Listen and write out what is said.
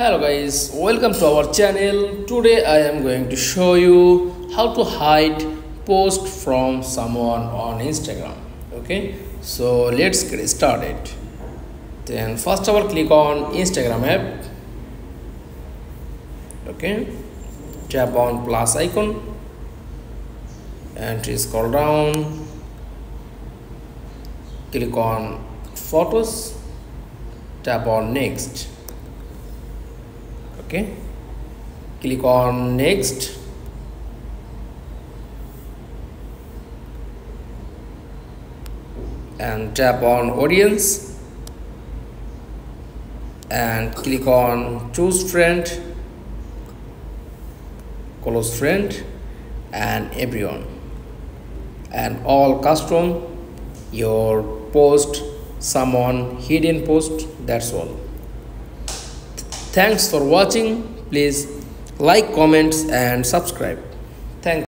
Hello guys, welcome to our channel. Today I am going to show you how to hide post from someone on Instagram. Okay, so let's get started. Then first of all, click on Instagram app. Okay, tap on plus icon and scroll down. Click on photos, tap on next. Okay, click on next and tap on audience and click on choose friend, close friend and everyone, and all custom your post someone hidden post. That's all. Thanks for watching. Please like, comments and subscribe. Thanks.